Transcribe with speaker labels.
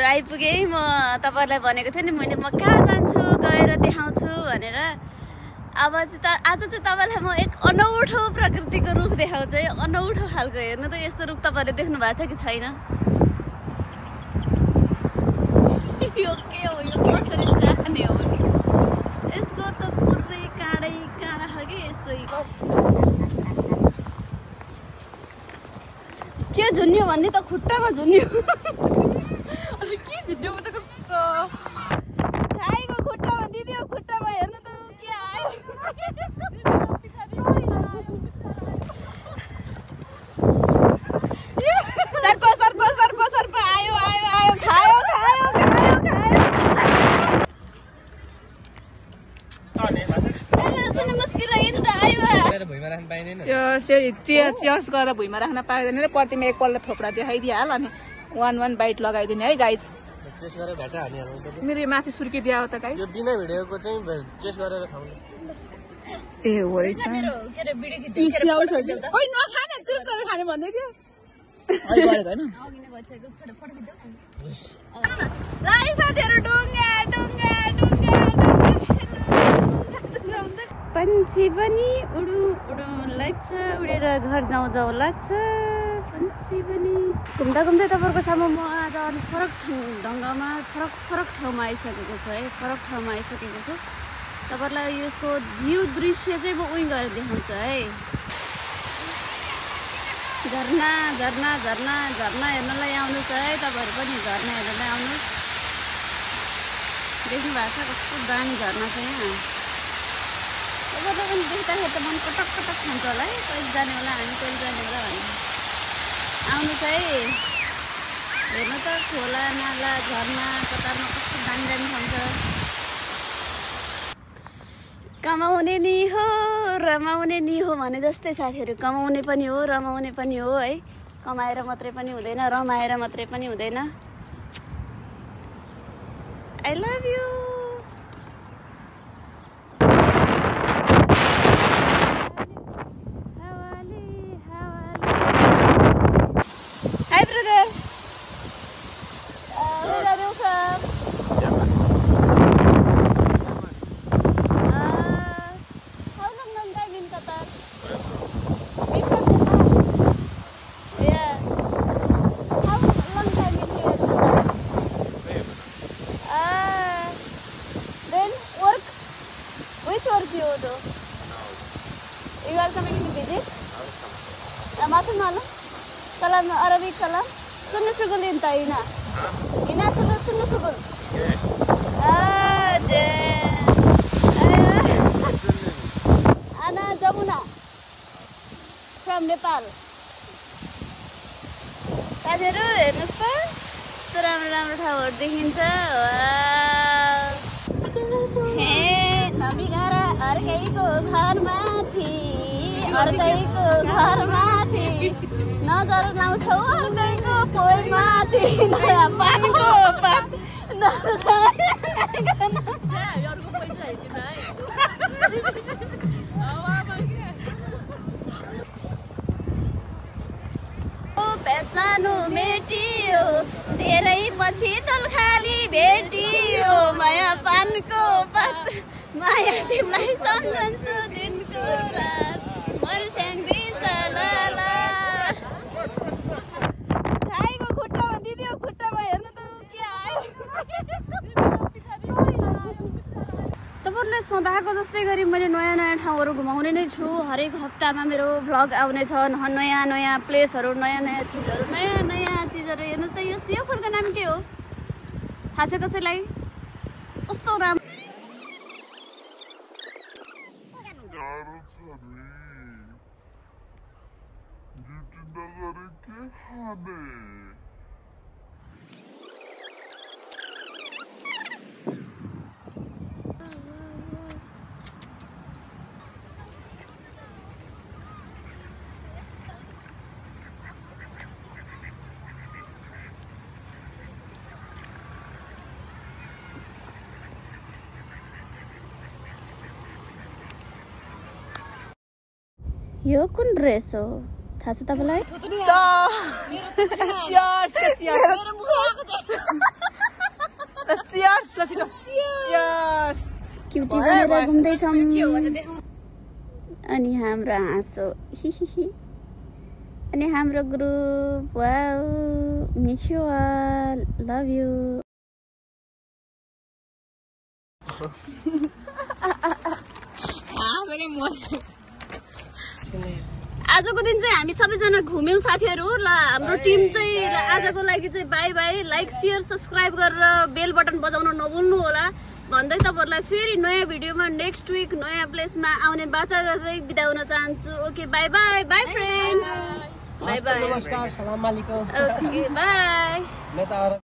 Speaker 1: आइपुगेँ म तपाईहरुलाई भनेको थिएँ नि मैले म कहाँ जान्छु गएर देखाउँछु भनेर अब चाहिँ आज चाहिँ तपाईलाई म एक अनौठो प्रकृतिको रुख देखाउँछु है अनौठो खालको हेर्नु त यस्तो रुख तपाईहरुले देख्नु भएको छ कि छैन यो के हो यो कसरी जाने हो यसको त पुरै काँडै काँडा छ कि यस्तो के झुन्यो भन्ने त खुट्टामा झुन्यो अनि के झुन्यो म त गाईको खुट्टामा दिदियो खुट्टामा हेर्नु त के आयो सर्प आयो खायो चेयर्स गरेर भुइँमा राख्न पाइँदैन र प्रतिमा एकपल्ट थोप्रा देखाइदिइहाल अनि 1 बाइट लगाइदिने है गाइज मेरो यो माथि सुर्किदिया हो त गाइज यो बिना भिडियोको चाहिँ चेस गरेर खाउने ए हो रहेछ मेरो के रे भिडियो खिच्यो ओइ नखाने चेस गरेर खाने भन्दै थियो अहिले गरेको हैन अघि नै भइसक्यो फटाफट खिच्दै लाइ साथीहरु ढुङ्गा पंछी पनि उडु लाग्छ उडेर घर जाउँ लाग्छ पंछी पनि घुम्दा तपाईहरुको सामु म आज अलि फरक ढंगमा फरक ठाउँमा आइसकेको छु है फरक ठाउँमा आइसकेको छु तपाईहरुलाई यसको भ्यू दृश्य चाहिँ म उही गरेर देखाउँछु है झरना हेर्नलाई आउनुस् है तपाईहरु पनि झरना हेर्नलाई आउनुस् देख्नु भएको छ कस्तो दामी झरना छ यहाँ तपाईहरुले पनि देख्दाखेरि त मन पटक खान्छ होला है कहिले जाने होला हामी कहिले जाने होला भन्ने आउनुस् है हेर्नु त खोला नाला झरना कतारमा कस्तो दामी ठाउँ छ कमाउने नि हो रमाउने नि हो भने जस्तै साथीहरु कमाउने पनि हो रमाउने पनि हो है कमाएर मात्रै पनि हुँदैन रमाएर मात्रै पनि हुँदैन I love you hi brother where are you from? How long time in Qatar? Before Qatar? Yeah. How long time in here Qatar? Then work? Which work you do? You are coming to visit? Matu malu? Kalam Arabic kalam? Sunu sugul inta ina? Ina sunu sugul? Ana Jamuna from Nepal. साथीहरु हेर्नुस् त कस्तो राम्रो ठाउँहरु देखिन्छ हे नबिगारा अर्कैको घरमाथि नजर लाउँछौ अर्कैको पोइमाथि नयाँ पानीको पात सानो मेटियो धेरै पछि दलखाली भेटियो माया पानको पात माया तिमीलाई सम्झन्छु दिनको रात मर्स्याङ दिसलाला गाईको खुट्टामा दिदियो खुट्टामा हेर्नु त के आयो तपाईहरुले सदाको जस्तै गरी मैले नयाँ ठाउँहरु घुमाउने नै छु हरेक हप्तामा मेरो भ्लग आउने छ नयाँ प्लेसहरु नयाँ चीजहरु हेर्नुस् त यो फुलको नाम के हो थाहा छ कसैलाई कस्तो राम्रो यो कुन ड्रेस हो थाहा छ तपाईलाई चियर्स ल छिटो चियर्स
Speaker 2: क्युटी बनेर घुम्दैछौँ अनि हाम्रो हाँसो हिहिहि अनि हाम्रो group wow miss you all love you आजको दिन चाहिँ हामी सबैजना घुम्यौं साथीहरु ल हाम्रो टिम चाहिँ आजको लागि चाहिँ bye bye like share subscribe गरेर बेल बटन बजाउन नभुल्नु होला भन्दै तपाईहरुलाई फेरि नयाँ भिडियोमा नेक्स्ट विक नयाँ प्लेसमा आउने बाचा गर्दै बिदा हुन चाहन्छु okay bye bye bye friend bye bye
Speaker 3: नमस्कार सलाम वालेकुम
Speaker 2: ओके बाइ